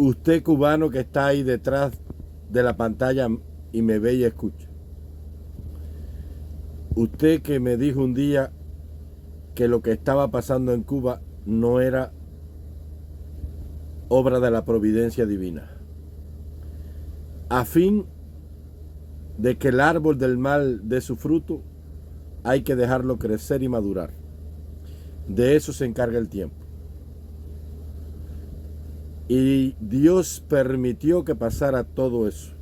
Usted cubano que está ahí detrás de la pantalla y me ve y escucha. Usted que me dijo un día que lo que estaba pasando en Cuba no era obra de la providencia divina. A fin de que el árbol del mal dé su fruto, hay que dejarlo crecer y madurar. De eso se encarga el tiempo. Y Dios permitió que pasara todo eso.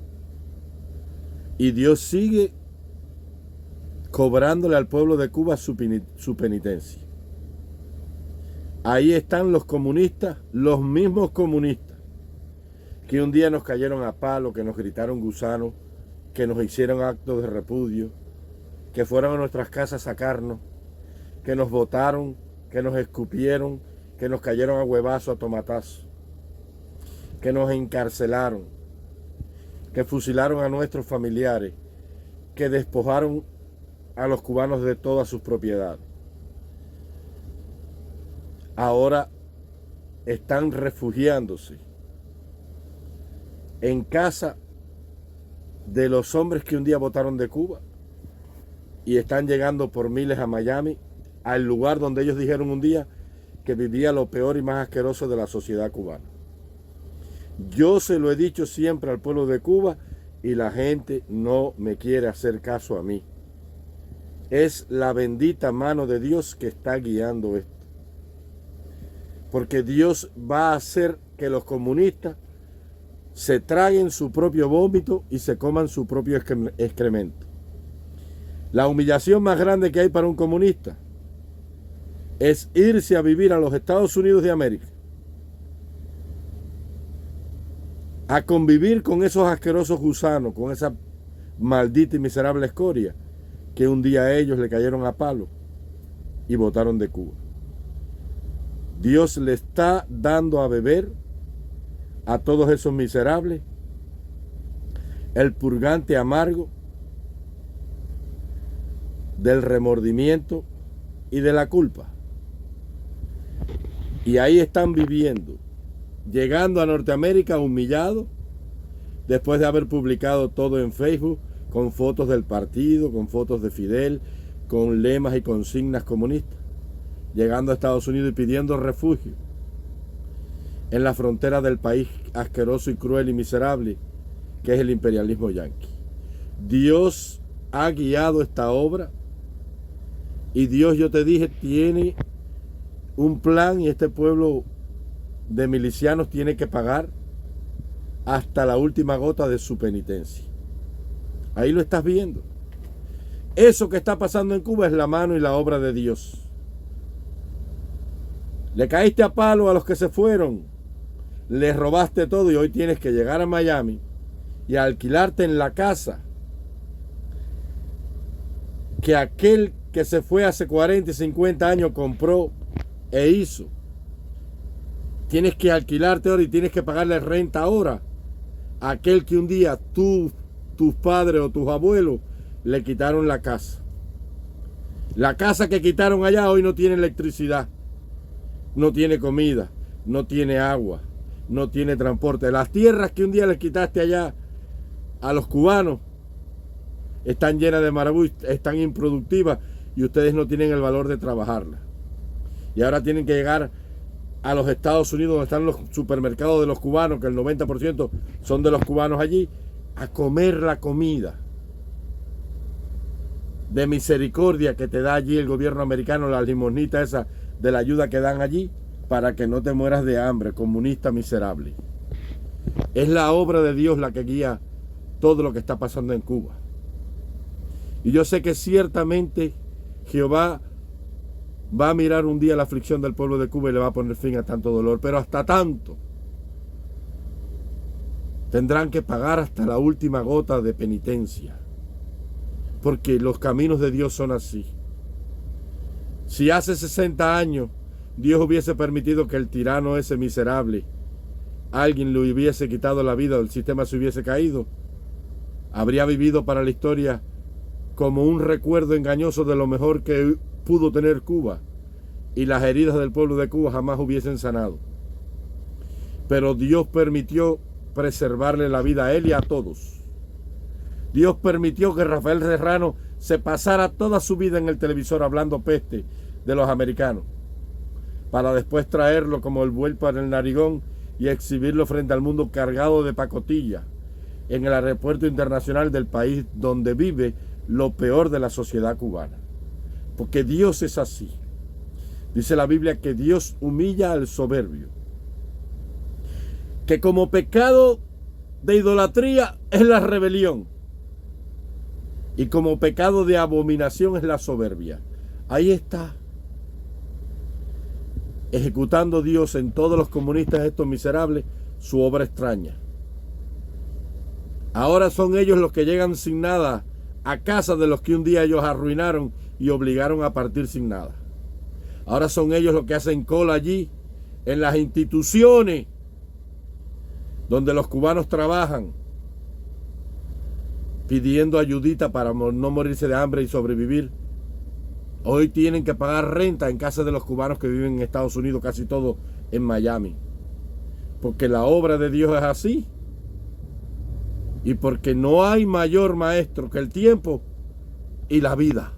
Y Dios sigue cobrándole al pueblo de Cuba su penitencia. Ahí están los comunistas, los mismos comunistas, que un día nos cayeron a palo, que nos gritaron gusanos, que nos hicieron actos de repudio, que fueron a nuestras casas a sacarnos, que nos botaron, que nos escupieron, que nos cayeron a huevazo, a tomatazo, que nos encarcelaron, que fusilaron a nuestros familiares, que despojaron a los cubanos de todas sus propiedades. Ahora están refugiándose en casa de los hombres que un día votaron de Cuba y están llegando por miles a Miami, al lugar donde ellos dijeron un día que vivía lo peor y más asqueroso de la sociedad cubana. Yo se lo he dicho siempre al pueblo de Cuba y la gente no me quiere hacer caso a mí. Es la bendita mano de Dios que está guiando esto. Porque Dios va a hacer que los comunistas se traguen su propio vómito y se coman su propio excremento. La humillación más grande que hay para un comunista es irse a vivir a los Estados Unidos de América, a convivir con esos asquerosos gusanos, con esa maldita y miserable escoria que un día a ellos le cayeron a palo y botaron de Cuba. Dios le está dando a beber a todos esos miserables el purgante amargo del remordimiento y de la culpa. Y ahí están viviendo, llegando a Norteamérica humillados, después de haber publicado todo en Facebook, con fotos del partido, con fotos de Fidel, con lemas y consignas comunistas, llegando a Estados Unidos y pidiendo refugio en la frontera del país asqueroso y cruel y miserable que es el imperialismo yanqui. Dios ha guiado esta obra y Dios, yo te dije, tiene un plan y este pueblo de milicianos tiene que pagar hasta la última gota de su penitencia. Ahí lo estás viendo. Eso que está pasando en Cuba es la mano y la obra de Dios. Le caíste a palo a los que se fueron, les robaste todo y hoy tienes que llegar a Miami y alquilarte en la casa que aquel que se fue hace 40 y 50 años compró e hizo. Tienes que alquilarte ahora y tienes que pagarle renta ahora a aquel que un día tus padres o tus abuelos le quitaron la casa. La casa que quitaron allá hoy no tiene electricidad, no tiene comida, no tiene agua, no tiene transporte. Las tierras que un día les quitaste allá a los cubanos están llenas de marabú, están improductivas y ustedes no tienen el valor de trabajarlas. Y ahora tienen que llegar a los Estados Unidos, donde están los supermercados de los cubanos, que el 90% son de los cubanos allí, a comer la comida de misericordia que te da allí el gobierno americano, la limosnita esa de la ayuda que dan allí, para que no te mueras de hambre, comunista miserable. Es la obra de Dios la que guía todo lo que está pasando en Cuba. Y yo sé que ciertamente Jehová va a mirar un día la aflicción del pueblo de Cuba y le va a poner fin a tanto dolor, pero hasta tanto tendrán que pagar hasta la última gota de penitencia, porque los caminos de Dios son así. Si hace 60 años Dios hubiese permitido que el tirano ese miserable, alguien le hubiese quitado la vida o el sistema se hubiese caído, habría vivido para la historia como un recuerdo engañoso de lo mejor que pudo tener Cuba, y las heridas del pueblo de Cuba jamás hubiesen sanado. pero Dios permitió preservarle la vida a él y a todos. Dios permitió que Rafael Serrano se pasara toda su vida en el televisor hablando peste de los americanos, para después traerlo como el buey para el narigón y exhibirlo frente al mundo cargado de pacotilla en el aeropuerto internacional del país donde vive lo peor de la sociedad cubana. Porque Dios es así. Dice la Biblia que Dios humilla al soberbio. Que como pecado de idolatría es la rebelión. Y como pecado de abominación es la soberbia. Ahí está. Ejecutando Dios en todos los comunistas estos miserables su obra extraña. Ahora son ellos los que llegan sin nada a casa de los que un día ellos arruinaron y obligaron a partir sin nada. Ahora son ellos los que hacen cola allí en las instituciones donde los cubanos trabajan, pidiendo ayudita para no morirse de hambre y sobrevivir. Hoy tienen que pagar renta en casa de los cubanos que viven en Estados Unidos, casi todos en Miami. Porque la obra de Dios es así. Y porque no hay mayor maestro que el tiempo y la vida.